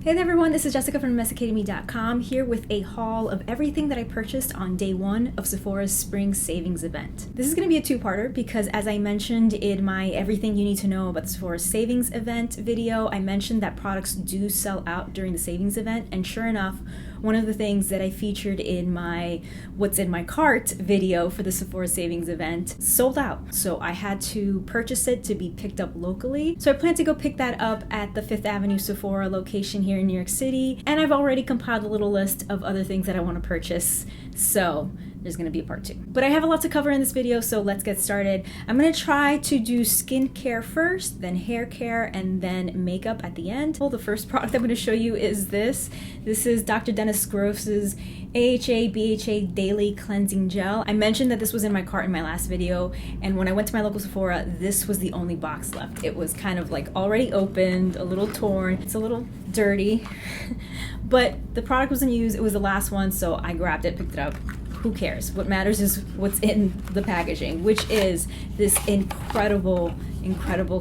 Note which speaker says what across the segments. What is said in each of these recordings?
Speaker 1: Hey there everyone, this is Jessica from DomesticatedMe.com here with a haul of everything that I purchased on day one of Sephora's spring savings event. This is going to be a two-parter because as I mentioned in my everything you need to know about the Sephora savings event video, I mentioned that products do sell out during the savings event, and sure enough, one of the things that I featured in my what's in my cart video for the Sephora savings event sold out. So I had to purchase it to be picked up locally. So I plan to go pick that up at the 5th Avenue Sephora location here in New York City. And I've already compiled a little list of other things that I want to purchase. So there's going to be a part 2. But I have a lot to cover in this video, so let's get started. I'm going to try to do skincare first, then hair care, and then makeup at the end. Well, the first product I'm going to show you is this. This is Dr. Dennis Gross's AHA BHA Daily Cleansing Gel. I mentioned that this was in my cart in my last video, and when I went to my local Sephora, this was the only box left. It was kind of like already opened, a little torn. It's a little dirty, but the product was in use. It was the last one, so I grabbed it, picked it up. Who cares? What matters is what's in the packaging, which is this incredible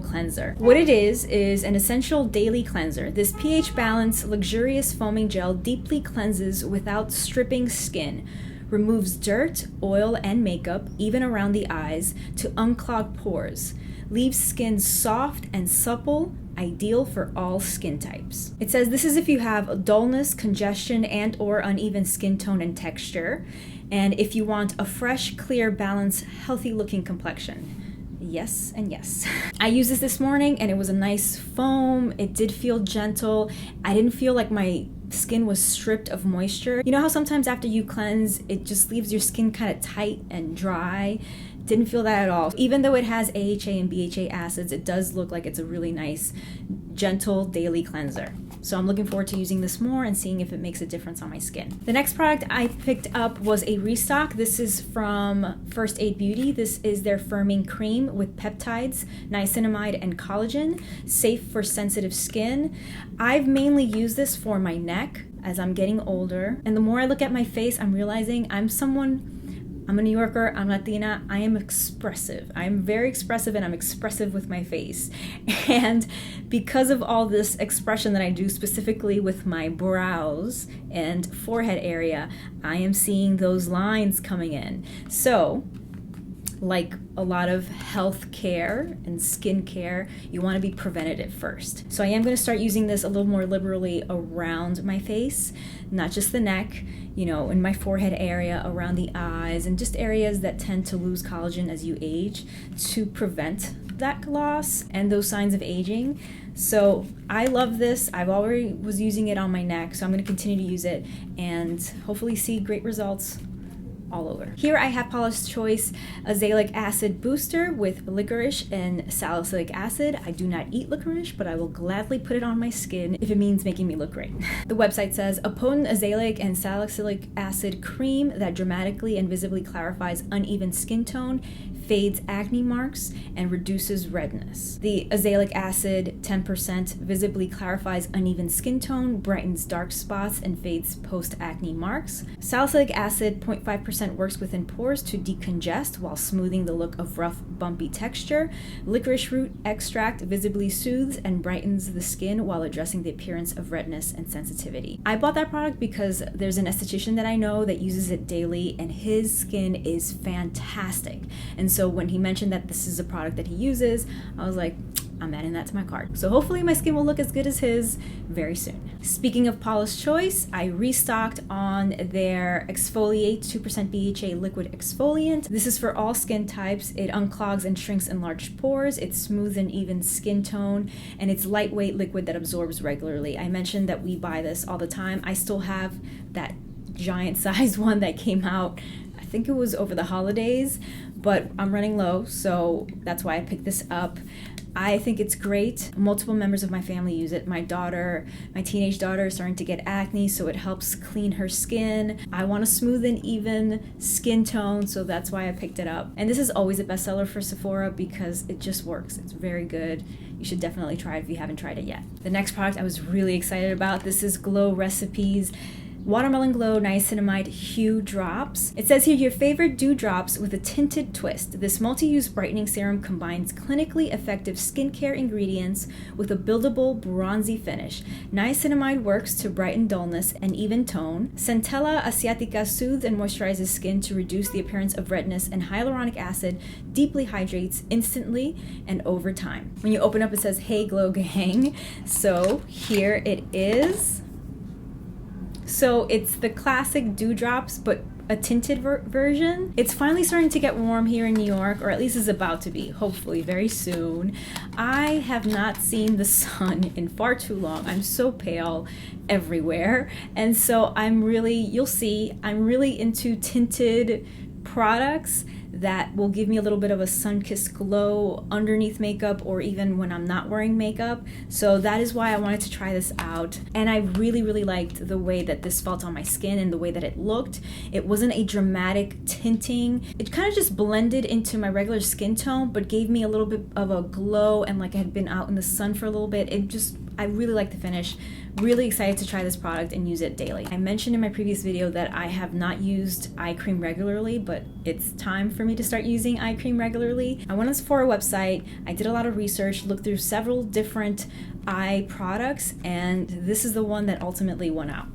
Speaker 1: cleanser. What it is an essential daily cleanser. This pH balanced, luxurious foaming gel deeply cleanses without stripping skin, removes dirt, oil, and makeup, even around the eyes, to unclog pores, leaves skin soft and supple, ideal for all skin types. It says this is if you have dullness, congestion, and or uneven skin tone and texture, and if you want a fresh, clear, balanced, healthy looking complexion. Yes and yes. I used this morning and it was a nice foam. It did feel gentle. I didn't feel like my skin was stripped of moisture. You know how sometimes after you cleanse, it just leaves your skin kind of tight and dry? Didn't feel that at all. Even though it has AHA and BHA acids, it does look like it's a really nice, gentle daily cleanser. So I'm looking forward to using this more and seeing if it makes a difference on my skin. The next product I picked up was a restock. This is from First Aid Beauty. This is their firming cream with peptides, niacinamide, and collagen, safe for sensitive skin. I've mainly used this for my neck as I'm getting older. And the more I look at my face, I'm realizing I'm a New Yorker, I'm Latina, I am expressive. I'm very expressive and I'm expressive with my face. And because of all this expression that I do specifically with my brows and forehead area, I am seeing those lines coming in. So, like a lot of health care and skin care, you want to be preventative first. So I am going to start using this a little more liberally around my face, not just the neck, you know, in my forehead area, around the eyes, and just areas that tend to lose collagen as you age to prevent that loss and those signs of aging. So I love this. I've already was using it on my neck, so I'm going to continue to use it and hopefully see great results all over. Here I have Paula's Choice Azelaic Acid Booster with licorice and salicylic acid. I do not eat licorice, but I will gladly put it on my skin if it means making me look great. The website says, a potent azelaic and salicylic acid cream that dramatically and visibly clarifies uneven skin tone, fades acne marks, and reduces redness. The azelaic acid, 10%, visibly clarifies uneven skin tone, brightens dark spots, and fades post-acne marks. Salicylic acid, 0.5%, works within pores to decongest while smoothing the look of rough, bumpy texture. Licorice root extract visibly soothes and brightens the skin while addressing the appearance of redness and sensitivity. I bought that product because there's an esthetician that I know that uses it daily, and his skin is fantastic. And so when he mentioned that this is a product that he uses, I was like, I'm adding that to my cart. So hopefully my skin will look as good as his very soon. Speaking of Paula's Choice, I restocked on their Exfoliate 2% BHA liquid exfoliant. This is for all skin types. It unclogs and shrinks enlarged pores. It smooths and even skin tone, and it's lightweight liquid that absorbs regularly. I mentioned that we buy this all the time. I still have that giant size one that came out, I think it was over the holidays, but I'm running low, so that's why I picked this up. I think it's great. Multiple members of my family use it. My teenage daughter is starting to get acne, so it helps clean her skin. I want a smooth and even skin tone, so that's why I picked it up. And this is always a bestseller for Sephora because it just works. It's very good. You should definitely try it if you haven't tried it yet. The next product I was really excited about, this is Glow Recipes Watermelon Glow Niacinamide Hue Drops. It says here, your favorite dew drops with a tinted twist. This multi-use brightening serum combines clinically effective skincare ingredients with a buildable bronzy finish. Niacinamide works to brighten dullness and even tone. Centella asiatica soothes and moisturizes skin to reduce the appearance of redness, and hyaluronic acid deeply hydrates instantly and over time. When you open up, it says, "Hey Glow Gang." So here it is. So it's the classic dewdrops, but a tinted version. It's finally starting to get warm here in New York, or at least is about to be, hopefully very soon. I have not seen the sun in far too long. I'm so pale everywhere. And so you'll see, I'm really into tinted products that will give me a little bit of a sun-kissed glow underneath makeup, or even when I'm not wearing makeup. So that is why I wanted to try this out. And I really, really liked the way that this felt on my skin and the way that it looked. It wasn't a dramatic tinting. It kind of just blended into my regular skin tone, but gave me a little bit of a glow and like I had been out in the sun for a little bit. I really like the finish. Really excited to try this product and use it daily. I mentioned in my previous video that I have not used eye cream regularly, but it's time for me to start using eye cream regularly. I went on the Sephora website, I did a lot of research, looked through several different eye products, and this is the one that ultimately won out.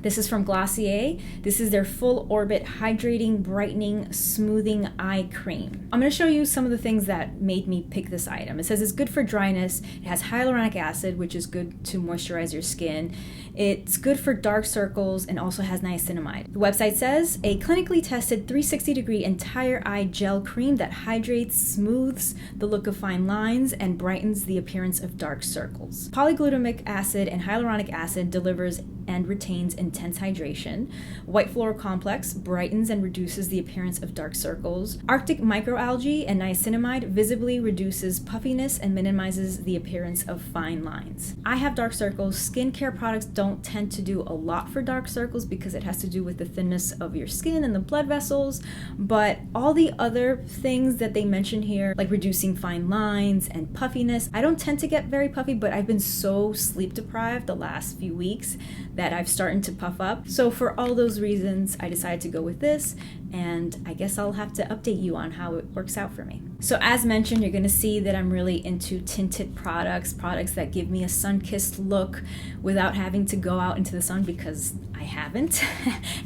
Speaker 1: This is from Glossier. This is their Full Orbit Hydrating, Brightening, Smoothing Eye Cream. I'm gonna show you some of the things that made me pick this item. It says it's good for dryness. It has hyaluronic acid, which is good to moisturize your skin. It's good for dark circles and also has niacinamide. The website says, a clinically tested 360-degree entire eye gel cream that hydrates, smooths the look of fine lines, and brightens the appearance of dark circles. Polyglutamic acid and hyaluronic acid delivers and retains intense hydration. White floral complex brightens and reduces the appearance of dark circles. Arctic microalgae and niacinamide visibly reduces puffiness and minimizes the appearance of fine lines. I have dark circles. Skincare products don't tend to do a lot for dark circles because it has to do with the thinness of your skin and the blood vessels, but all the other things that they mention here, like reducing fine lines and puffiness, I don't tend to get very puffy, but I've been so sleep deprived the last few weeks that I've started to puff up. So for all those reasons, I decided to go with this, and I guess I'll have to update you on how it works out for me. So as mentioned, you're gonna see that I'm really into tinted products that give me a sun-kissed look without having to go out into the sun, because I haven't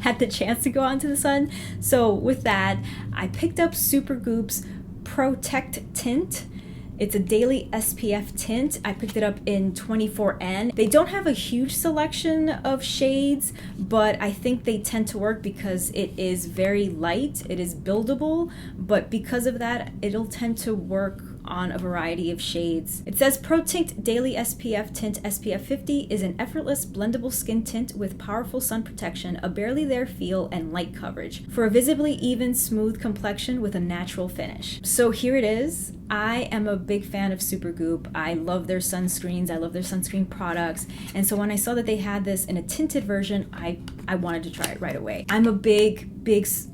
Speaker 1: had the chance to go out into the sun. So with that, I picked up Supergoop's Protect Tint. It's a daily SPF tint. I picked it up in 24N. They don't have a huge selection of shades, but I think they tend to work because it is very light. It is buildable, but because of that, it'll tend to work on a variety of shades. It says Pro-Tint Daily SPF Tint SPF 50 is an effortless blendable skin tint with powerful sun protection, a barely there feel, and light coverage for a visibly even, smooth complexion with a natural finish. So here it is. I am a big fan of Supergoop. I love their sunscreens. I love their sunscreen products. And so when I saw that they had this in a tinted version, I wanted to try it right away. I'm a big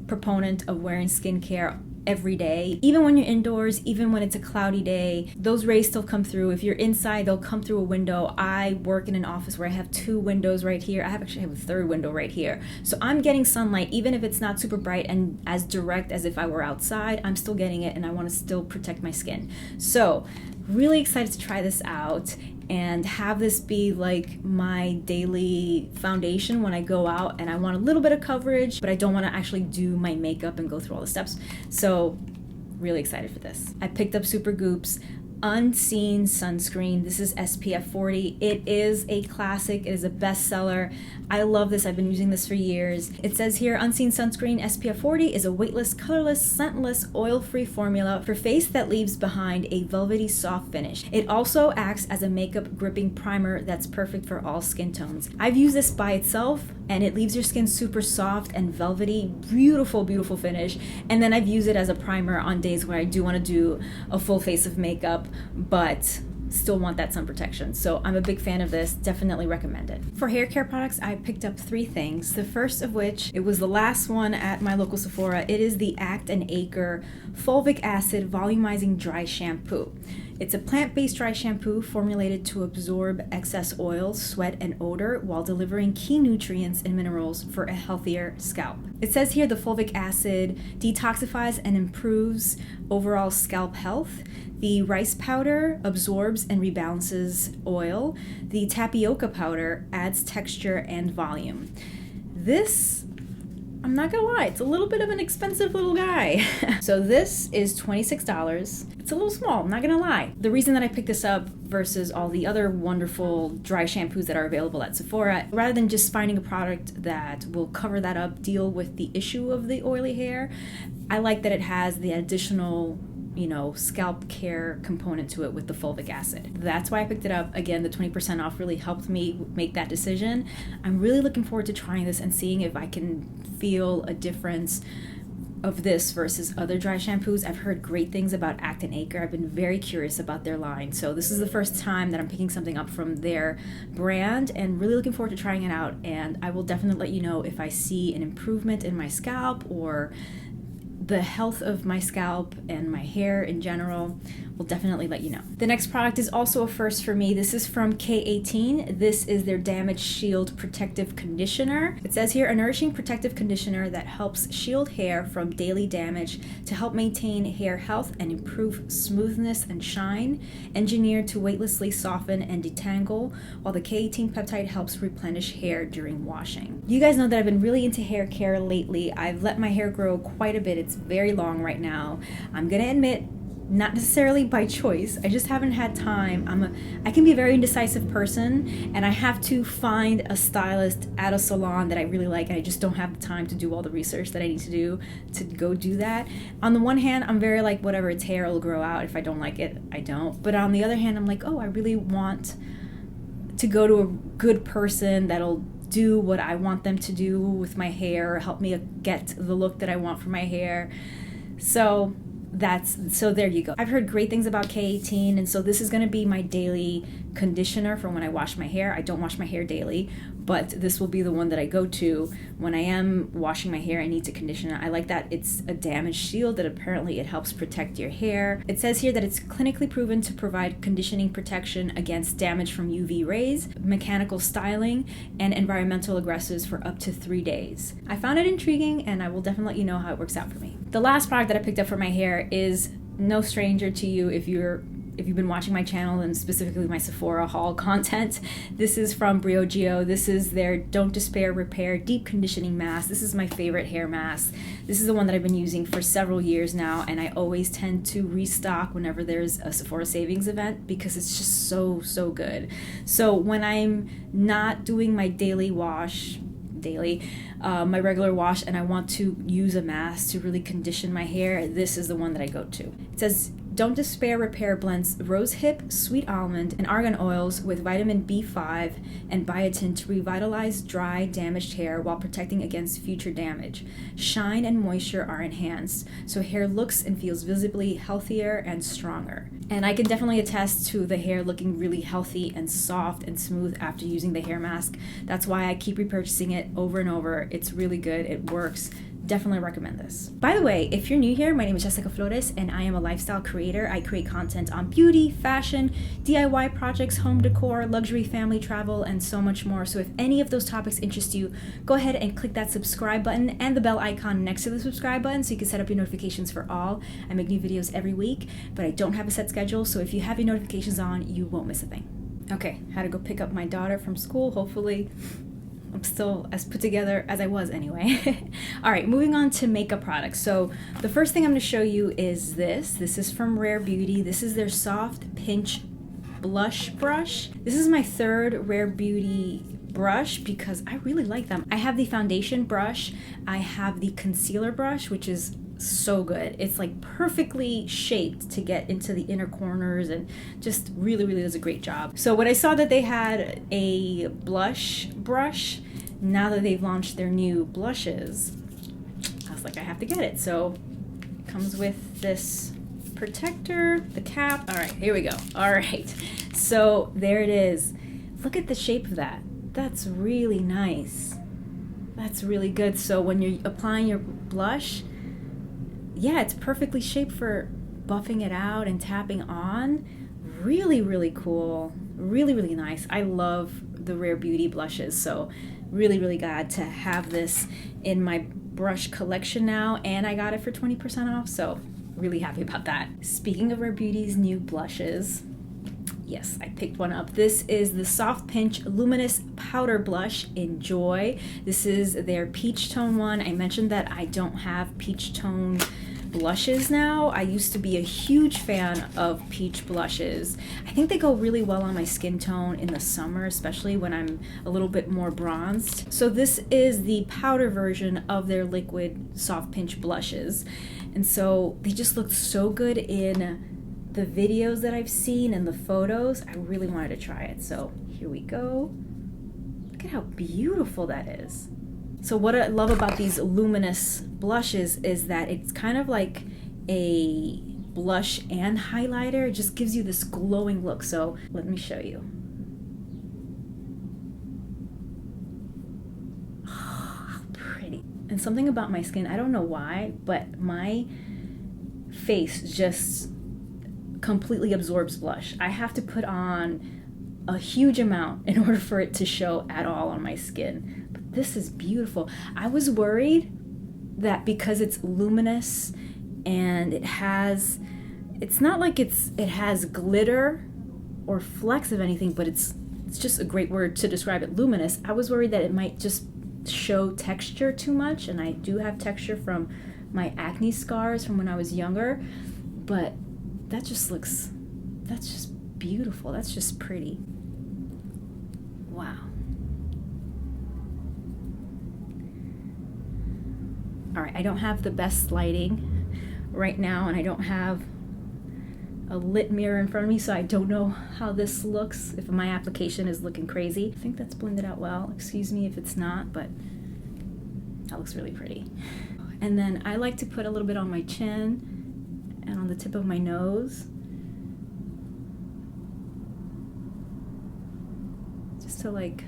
Speaker 1: proponent of wearing skincare every day, even when you're indoors, even when it's a cloudy day. Those rays still come through. If you're inside, they'll come through a window. I work in an office where I have 2 windows right here. I actually have a 3rd window right here. So I'm getting sunlight, even if it's not super bright and as direct as if I were outside, I'm still getting it, and I want to still protect my skin. So really excited to try this out and have this be like my daily foundation when I go out and I want a little bit of coverage, but I don't want to actually do my makeup and go through all the steps. So really excited for this. I picked up Supergoop's Unseen Sunscreen. This is SPF 40. It is a classic. It is a bestseller. I love this. I've been using this for years. It says here, Unseen Sunscreen SPF 40 is a weightless, colorless, scentless, oil-free formula for face that leaves behind a velvety soft finish. It also acts as a makeup gripping primer that's perfect for all skin tones. I've used this by itself, and it leaves your skin super soft and velvety. Beautiful finish. And then I've used it as a primer on days where I do want to do a full face of makeup, but still want that sun protection. So I'm a big fan of this. Definitely recommend it. For hair care products, I picked up 3 things. The first of which, it was the last one at my local Sephora. It is the Act & Acre Fulvic Acid Volumizing Dry Shampoo. It's a plant-based dry shampoo formulated to absorb excess oil, sweat, and odor while delivering key nutrients and minerals for a healthier scalp. It says here the fulvic acid detoxifies and improves overall scalp health. The rice powder absorbs and rebalances oil. The tapioca powder adds texture and volume. This, I'm not gonna lie, it's a little bit of an expensive little guy. So this is $26. It's a little small, I'm not gonna lie. The reason that I picked this up versus all the other wonderful dry shampoos that are available at Sephora, rather than just finding a product that will cover that up, deal with the issue of the oily hair, I like that it has the additional scalp care component to it with the fulvic acid. That's why I picked it up. Again, the 20% off really helped me make that decision. I'm really looking forward to trying this and seeing if I can feel a difference of this versus other dry shampoos. I've heard great things about Act and Acre. I've been very curious about their line. So this is the first time that I'm picking something up from their brand and really looking forward to trying it out. And I will definitely let you know if I see an improvement in my scalp or the health of my scalp and my hair in general. Will definitely let you know. The next product is also a first for me. This is from K18. This is their Damage Shield Protective Conditioner. It says here, a nourishing protective conditioner that helps shield hair from daily damage to help maintain hair health and improve smoothness and shine. Engineered to weightlessly soften and detangle, while the K18 peptide helps replenish hair during washing. You guys know that I've been really into hair care lately. I've let my hair grow quite a bit. It's very long right now. I'm gonna admit, not necessarily by choice, I just haven't had time. I can be a very indecisive person, and I have to find a stylist at a salon that I really like, and I just don't have the time to do all the research that I need to do to go do that. On the one hand, I'm very like, whatever, it's hair, it'll grow out. If I don't like it, I don't. But on the other hand, I'm like, oh, I really want to go to a good person that'll do what I want them to do with my hair, help me get the look that I want for my hair. So there you go. I've heard great things about K18, and so this is going to be my daily conditioner for when I wash my hair. I don't wash my hair daily, but this will be the one that I go to when I am washing my hair. I need to condition it. I like that it's a damage shield, that apparently it helps protect your hair. It says here that it's clinically proven to provide conditioning protection against damage from UV rays, mechanical styling, and environmental aggressors for up to 3 days. I found it intriguing, and I will definitely let you know how it works out for me. The last product that I picked up for my hair is no stranger to you if you've been watching my channel and specifically my Sephora haul content. This is from Briogeo. This is their Don't Despair Repair Deep Conditioning Mask. This is my favorite hair mask. This is the one that I've been using for several years now, and I always tend to restock whenever there's a Sephora savings event because it's just so good. So when I'm not doing my daily wash, my regular wash, and I want to use a mask to really condition my hair, this is the one that I go to. It says, Don't Despair Repair blends rosehip, sweet almond, and argan oils with vitamin B5 and biotin to revitalize dry, damaged hair while protecting against future damage. Shine and moisture are enhanced, so hair looks and feels visibly healthier and stronger. And I can definitely attest to the hair looking really healthy and soft and smooth after using the hair mask. That's why I keep repurchasing it over and over. It's really good. It works. Definitely recommend this. By the way, if you're new here, my name is Jessica Flores, and I am a lifestyle creator. I create content on beauty, fashion, DIY projects, home decor, luxury, family travel, and so much more. So if any of those topics interest you, go ahead and click that subscribe button and the bell icon next to the subscribe button so you can set up your notifications for all. I make new videos every week, but I don't have a set schedule, so if you have your notifications on, you won't miss a thing. Okay, had to go pick up my daughter from school. Hopefully I'm still as put together as I was anyway. All right, moving on to makeup products. So the first thing I'm going to show you is this. This is from Rare Beauty. This is their Soft Pinch Blush Brush. This is my third Rare Beauty brush because I really like them. I have the foundation brush. I have the concealer brush, which is so good. It's like perfectly shaped to get into the inner corners and just really does a great job. So when I saw that they had a blush brush, now that they've launched their new blushes, I was like, I have to get it. So it comes with this protector, the cap. All right, here we go. All right, so there it is. Look at the shape of that. That's really nice. That's really good. So when you're applying your blush, yeah, it's perfectly shaped for buffing it out and tapping on. really, really cool. Really, really nice. I love the Rare Beauty blushes, so really, really glad to have this in my brush collection now, and I got it for 20% off, so really happy about that. Speaking of Rare Beauty's new blushes, yes, I picked one up. This is the Soft Pinch Luminous Powder Blush in Joy. This is their peach tone one. I mentioned that I don't have peach tone blushes now. I used to be a huge fan of peach blushes. I think they go really well on my skin tone in the summer, especially when I'm a little bit more bronzed. So this is the powder version of their liquid Soft Pinch blushes. And so they just look so good in the videos that I've seen and the photos. I really wanted to try it. So here we go. Look at how beautiful that is. So what I love about these luminous blushes is that it's kind of like a blush and highlighter. It just gives you this glowing look. So let me show you. Oh, how pretty. And something about my skin, I don't know why, but my face just completely absorbs blush. I have to put on a huge amount in order for it to show at all on my skin. But this is beautiful. I was worried that because it's luminous and it's not like it has glitter or flecks of anything, but it's just a great word to describe it, luminous. I was worried that it might just show texture too much, and I do have texture from my acne scars from when I was younger, but that's just beautiful. That's just pretty. Wow. All right, I don't have the best lighting right now, and I don't have a lit mirror in front of me, so I don't know how this looks, if my application is looking crazy. I think that's blended out well. Excuse me if it's not, but that looks really pretty. And then I like to put a little bit on my chin and on the tip of my nose, just to like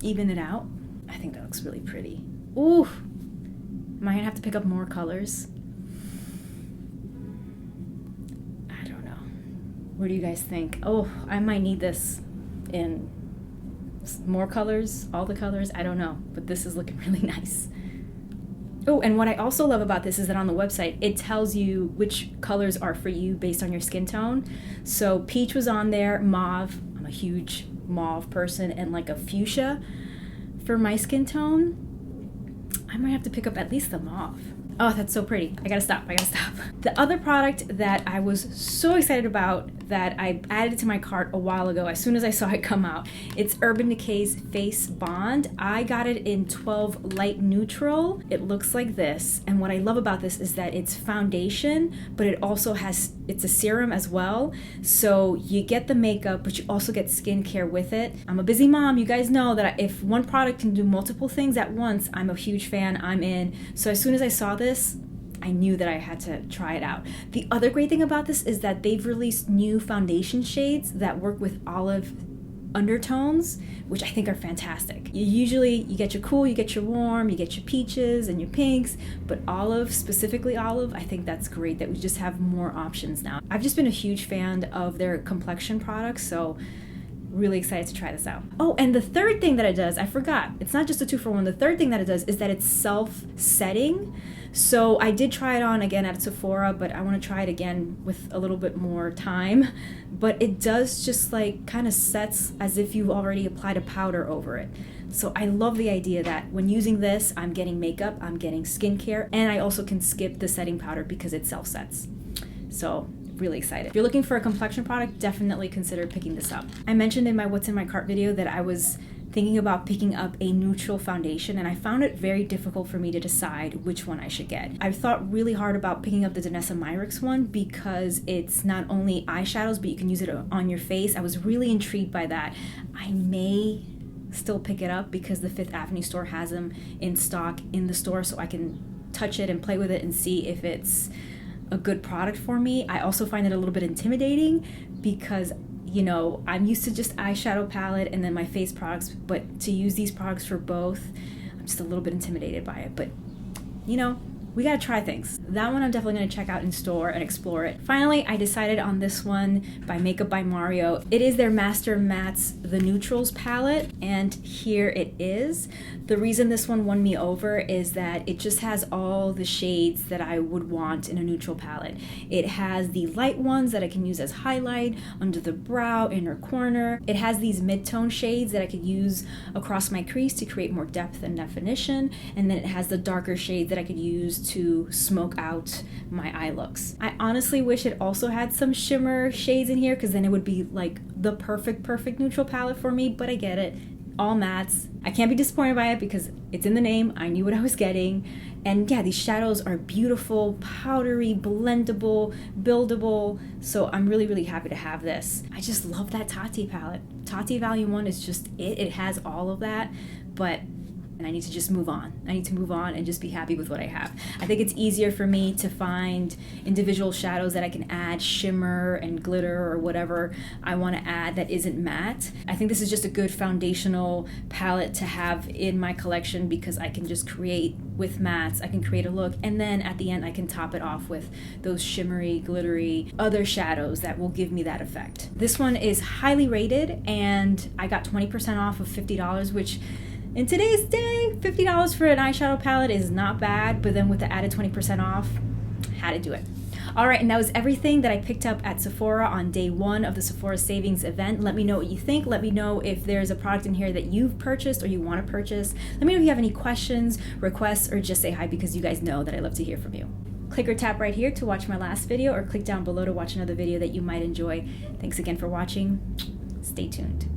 Speaker 1: even it out. I think that looks really pretty. Ooh, am I gonna have to pick up more colors? I don't know. What do you guys think? Oh, I might need this in more colors, all the colors, I don't know, but this is looking really nice. Oh, and what I also love about this is that on the website, it tells you which colors are for you based on your skin tone. So peach was on there, mauve, I'm a huge mauve person, and like a fuchsia for my skin tone. I might have to pick up at least the mauve. Oh, that's so pretty. I gotta stop. The other product that I was so excited about that I added to my cart a while ago as soon as I saw it come out, it's Urban Decay's Face Bond. I got it in 12 Light Neutral. It looks like this, and what I love about this is that it's foundation, but it also it's a serum as well. So you get the makeup, but you also get skincare with it. I'm a busy mom. You guys know that if one product can do multiple things at once, I'm a huge fan. I'm in. So as soon as I saw this, I knew that I had to try it out. The other great thing about this is that they've released new foundation shades that work with olive undertones, which I think are fantastic. You get your cool, you get your warm, you get your peaches and your pinks, but olive, specifically olive, I think that's great that we just have more options now. I've just been a huge fan of their complexion products, so really excited to try this out. Oh, and the third thing that it does, I forgot, it's not just a 2-for-1. The third thing that it does is that it's self-setting. So I did try it on again at Sephora, but I want to try it again with a little bit more time. But it does just like kind of sets as if you've already applied a powder over it. So I love the idea that when using this, I'm getting makeup, I'm getting skincare, and I also can skip the setting powder because it self-sets. So really excited. If you're looking for a complexion product, definitely consider picking this up. I mentioned in my What's in My Cart video that I was thinking about picking up a neutral foundation, and I found it very difficult for me to decide which one I should get. I've thought really hard about picking up the Danessa Myricks one because it's not only eyeshadows, but you can use it on your face. I was really intrigued by that. I may still pick it up because the Fifth Avenue store has them in stock in the store, so I can touch it and play with it and see if it's a good product for me. I also find it a little bit intimidating because, you know, I'm used to just eyeshadow palette and then my face products, but to use these products for both, I'm just a little bit intimidated by it. But, you know, we gotta try things. That one I'm definitely gonna check out in store and explore it. Finally, I decided on this one by Makeup by Mario. It is their Master Mattes The Neutrals palette, and here it is. The reason this one won me over is that it just has all the shades that I would want in a neutral palette. It has the light ones that I can use as highlight, under the brow, inner corner. It has these mid-tone shades that I could use across my crease to create more depth and definition, and then it has the darker shades that I could use to smoke out my eye looks. I honestly wish it also had some shimmer shades in here, because then it would be like the perfect neutral palette for me, but I get it. All mattes. I can't be disappointed by it because it's in the name. I knew what I was getting. And yeah, these shadows are beautiful, powdery, blendable, buildable. So I'm really happy to have this. I just love that Tati palette. Tati Volume 1 is just it. It has all of that, and I need to just move on. I need to move on and just be happy with what I have. I think it's easier for me to find individual shadows that I can add shimmer and glitter or whatever I want to add that isn't matte. I think this is just a good foundational palette to have in my collection because I can just create with mattes, I can create a look, and then at the end I can top it off with those shimmery, glittery, other shadows that will give me that effect. This one is highly rated, and I got 20% off of $50, which in today's day, $50 for an eyeshadow palette is not bad, but then with the added 20% off, had to do it. All right, and that was everything that I picked up at Sephora on day 1 of the Sephora Savings event. Let me know what you think. Let me know if there's a product in here that you've purchased or you want to purchase. Let me know if you have any questions, requests, or just say hi, because you guys know that I love to hear from you. Click or tap right here to watch my last video, or click down below to watch another video that you might enjoy. Thanks again for watching. Stay tuned.